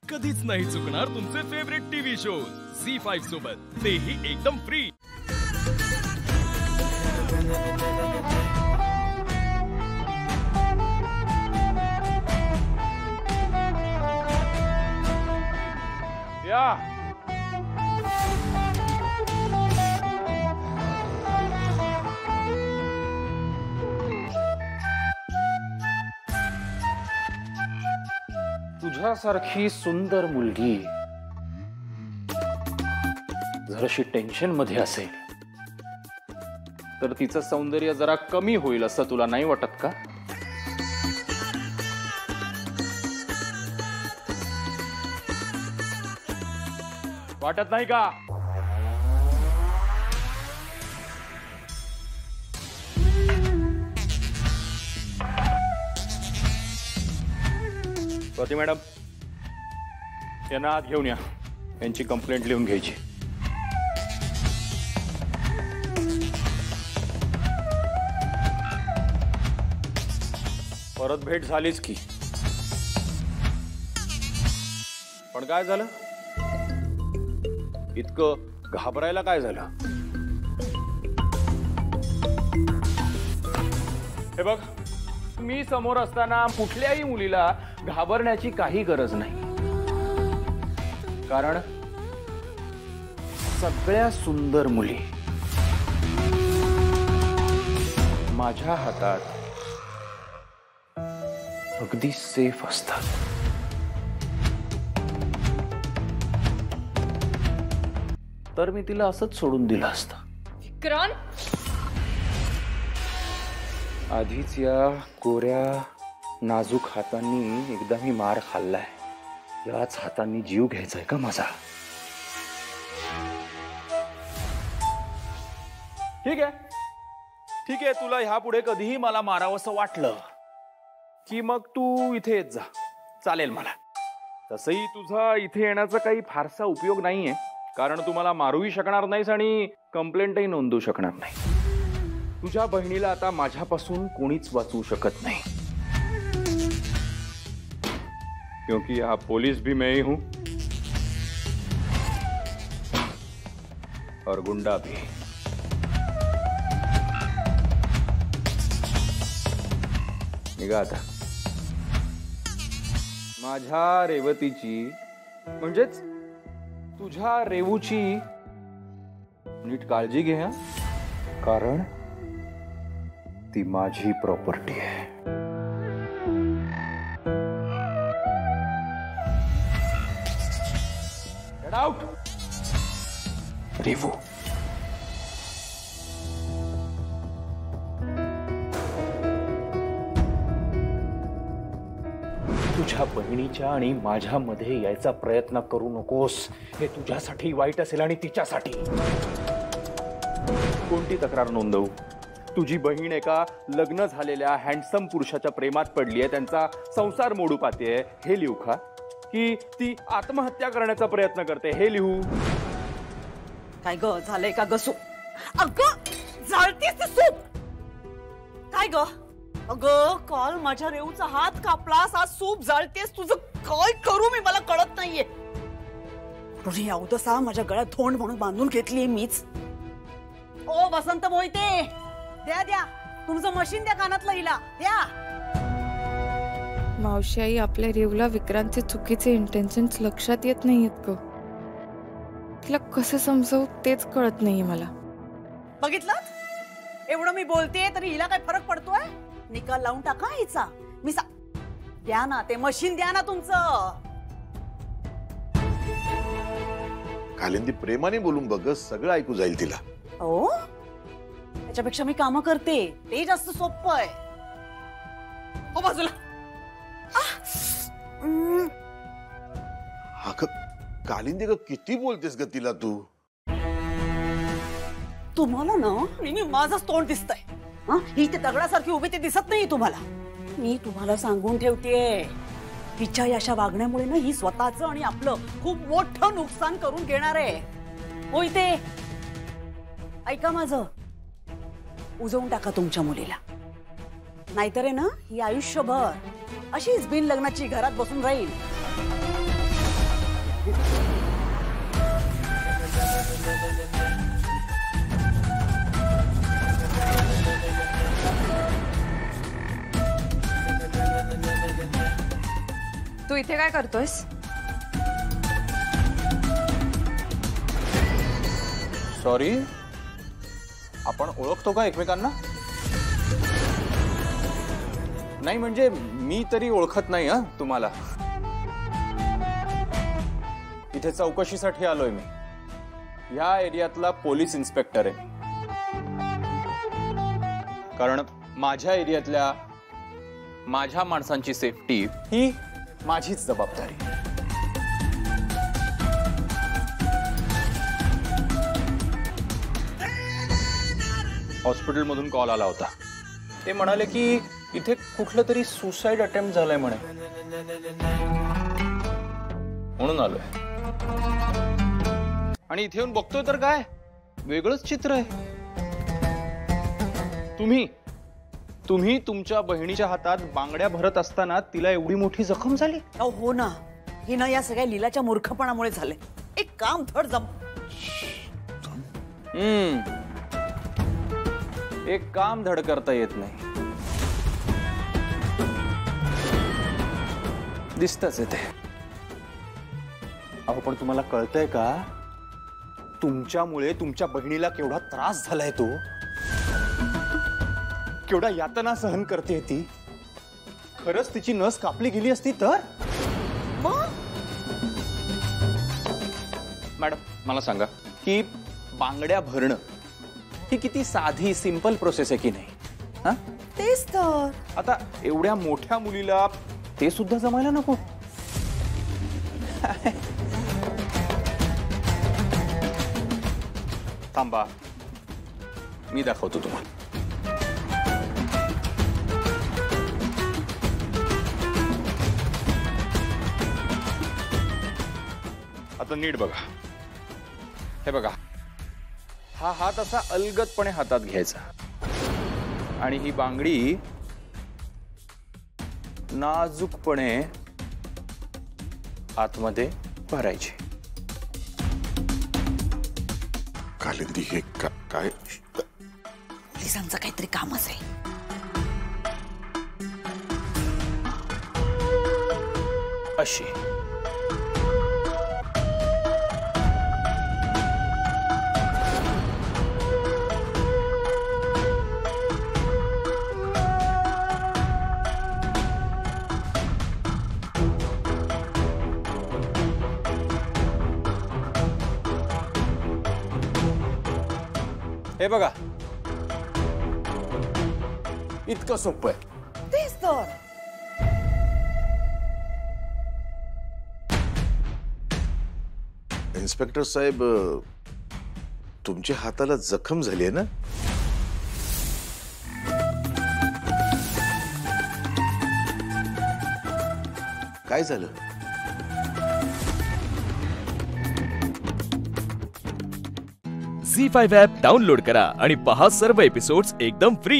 कधीच नाही चुकणार तुमचे फेवरेट टीव्ही शोज झी5 सोबत, तेही एकदम फ्री। या तुझ्यासारखी सुंदर मुलगी जराशी टेन्शन मध्ये असेल तर तिचं सौंदर्य जरा कमी होईल असं तुला नाही वाटत का? वाटत नाही का? स्वाती मॅडम, यांना आत घेऊन या, यांची कंप्लेंट लिहून घ्यायची। परत भेट झालीच की, पण काय झालं? इतकं घाबरायला काय झालं? हे बघ, मी समोर असताना कुठल्याही मुलीला घाबरण्याची काही गरज नाही, कारण सगळ्या सुंदर मुली माझ्या हातात अगदी सेफ असतात। तर मी तिला असंच सोडून दिलं असतं। विक्रांत, आधीच या गोऱ्या नाजूक हातांनी एकदा मी मार खाल्लाय, याच हातांनी जीव घ्यायचाय का माझा? ठीक आहे, ठीक आहे, तुला ह्यापुढे कधीही मला मारावंसं वाटलं की मग तू इथे येत जा, चालेल मला। तसंही तुझा इथे येण्याचा काही फारसा उपयोग नाहीये, कारण तू मला मारूही शकणार नाहीस आणि कंप्लेंटही नोंदवू शकणार नाही। तुझ्या बहिणीला आता माझ्यापासून कोणीच वाचवू शकत नाही, क्योंकि यहाँ पुलिस भी मैं ही हूं और गुंडा भी। निघा आता। माझ्या रेवतीची म्हणजेच तुझ्या रेवूची नीट काळजी घे हा, कारण ती माझी प्रॉपर्टी आहे। Get out Revu. तुझ्या बहिणीच्या आणि माझ्यामध्ये यायचा प्रयत्न करू नकोस, हे तुझ्यासाठी वाईट असेल आणि तिच्यासाठी। कोणती तक्रार नोंदवू? तुझी बहीण एका लग्न झालेल्या हँडसम पुरुषाच्या प्रेमात पडलीये, त्यांचा संसार मोडू पाहतेय, हे लिहू का? की ती आत्महत्या करण्याचा प्रयत्न करते, हे लिहू? काय ग झालंय का ग सूप? अगं जाळतेस ते सूप काय ग? अगं काल माझ्या रेऊचा हात कापलास, आज सूप जाळतेस, तुझं काय करू मी मला कळत नाहीये। तुझी अवदसा माझ्या गळ्यात थोंड म्हणून बांधून घेतलीये मीच। ओ वसंत मोहिते, द्या द्या तुमचं मशीन द्या, कानातलं हिला द्या। मावशी आई, आपल्या रेवला विक्रांतचे चुकीचे इंटेन्शन्स लक्षात येत नाहीयेत ग, तिला कसं समजवू तेच कळत नाहीये मला। बघितलं, एवढं मी बोलते तरी हिला काय फरक पडतोय? निकाल लावून टाका हिचा। मी द्या ना ते मशीन, द्या ना तुमचं। कालिंदी प्रेमाने बोलून बघ, सगळं ऐकू जाईल तिला। ओ त्याच्यापेक्षा मी काम करते, ते जास्त सोपं आहे। हो बाजूला। कालिंदी ग किती बोलतेस ग तिला तू? तुम्हाला ना नेहमी माझंच तोंड दिसतंय। ही ते दगडासारखी उभी ते दिसत नाही तुम्हाला? मी तुम्हाला सांगून ठेवतेय, तिच्या अशा वागण्यामुळे ना ही स्वतःचं आणि आपलं खूप मोठं नुकसान करून घेणार आहे। होय ते ऐका माझं, उजवून टाका तुमच्या मुलीला, नाहीतर आहे ना ही आयुष्यभर अशीच बिन लग्नाची घरात बसून राहील। तू इथे काय करतोयस? सॉरी, आपण ओळखतो का एकमेकांना? नाही म्हणजे मी तरी ओळखत नाही हा तुम्हाला. इथे चौकशीसाठी आलोय मी. ह्या एरियातला पोलीस इन्स्पेक्टर आहे. कारण माझ्या एरियातल्या माझ्या माणसांची सेफ्टी ही माझीच जबाबदारी. हॉस्पिटलमधून कॉल आला होता. ते म्हणाले की इथे कुठलं तरी सुसाइड अटेम्प्ट झालंय म्हणे, म्हणून आलोय. आणि इथे येऊन बघतोय तर काय वेगळंच चित्र आहे. तुम्ही तुमच्या बहिणीच्या हातात बांगड्या भरत असताना तिला एवढी मोठी जखम झाली. हो ना, ही ना या सगळ्या लीलाच्या मूर्खपणामुळे झाले. एक काम धड जम. एक काम धड करता येत नाही. दिसतच आहे ते. अहो पण तुम्हाला कळतंय का, तुमच्यामुळे तुमच्या बहिणीला केवढा त्रास झालाय तो, केवढा यातना सहन करते ती. खरंच तिची नस कापली गेली असती तर? मॅडम मला सांगा की बांगड्या भरणं ही किती साधी सिंपल प्रोसेस आहे की नाही? हा तेच तर. आता एवढ्या मोठ्या मुलीला ते सुद्धा जमायला नको. थांबा, मी दाखवतो तुम्हाला. आता नीट बघा. हे बघा, हा हात असा अलगदपणे हातात घ्यायचा आणि ही बांगडी नाजूकपणे आतमध्ये भरायची. कालिंदी हे काय? पोलिसांचं काहीतरी कामच आहे. अशी. हे बघा, इतकं सोपं आहे. तेच तर. इन्स्पेक्टर साहेब, तुमच्या हाताला जखम झाली आहे ना? काय झालं? झी5 ॲप डाउनलोड करा आणि पहा सर्व एपिसोड्स एकदम फ्री.